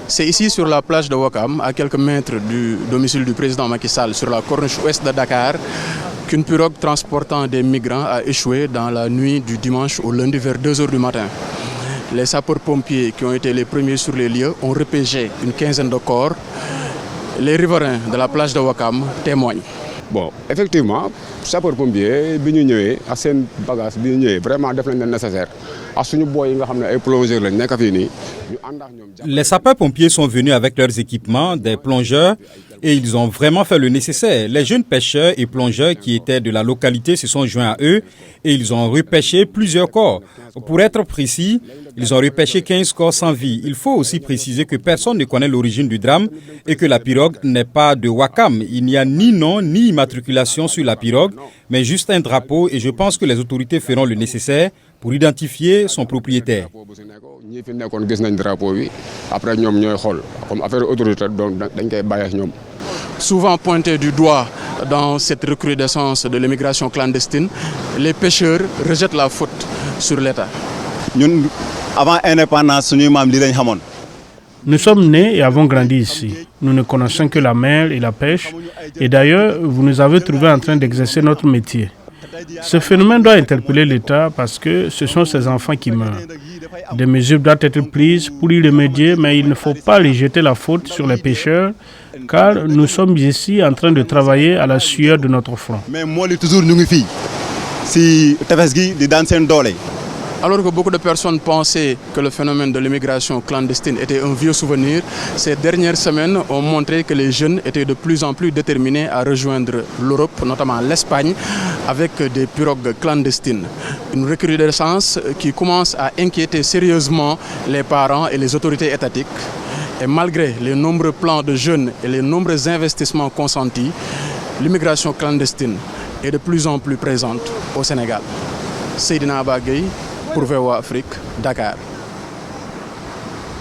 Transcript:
C'est ici sur la plage de Ouakam, à quelques mètres du domicile du président Macky Sall, sur la corniche ouest de Dakar, qu'une pirogue transportant des migrants a échoué dans la nuit du dimanche au lundi vers 2 h du matin. Les sapeurs-pompiers qui ont été les premiers sur les lieux ont repêché une quinzaine de corps. Les riverains de la plage de Ouakam témoignent. Bon, effectivement, sapeurs-pompiers, bi ñu ñëwee ak seen bagage bi ñu ñëwee vraiment def nañ le nécessaire. Les sapeurs-pompiers sont venus avec leurs équipements, des plongeurs, et ils ont vraiment fait le nécessaire. Les jeunes pêcheurs et plongeurs qui étaient de la localité se sont joints à eux et ils ont repêché plusieurs corps. Pour être précis, ils ont repêché 15 corps sans vie. Il faut aussi préciser que personne ne connaît l'origine du drame et que la pirogue n'est pas de Ouakam. Il n'y a ni nom ni immatriculation sur la pirogue, mais juste un drapeau et je pense que les autorités feront le nécessaire pour identifier son propriétaire. Souvent pointé du doigt dans cette recrudescence de l'immigration clandestine, les pêcheurs rejettent la faute sur l'État. Nous sommes nés et avons grandi ici. Nous ne connaissons que la mer et la pêche. Et d'ailleurs, vous nous avez trouvés en train d'exercer notre métier. Ce phénomène doit interpeller l'État parce que ce sont ces enfants qui meurent. Des mesures doivent être prises pour y remédier, mais il ne faut pas rejeter la faute sur les pêcheurs, car nous sommes ici en train de travailler à la sueur de notre front. Alors que beaucoup de personnes pensaient que le phénomène de l'immigration clandestine était un vieux souvenir, ces dernières semaines ont montré que les jeunes étaient de plus en plus déterminés à rejoindre l'Europe, notamment l'Espagne, avec des pirogues clandestines. Une recrudescence qui commence à inquiéter sérieusement les parents et les autorités étatiques. Et malgré les nombreux plans de jeunes et les nombreux investissements consentis, l'immigration clandestine est de plus en plus présente au Sénégal. Seydina Abba Gueye pour VOA Afrique, Dakar.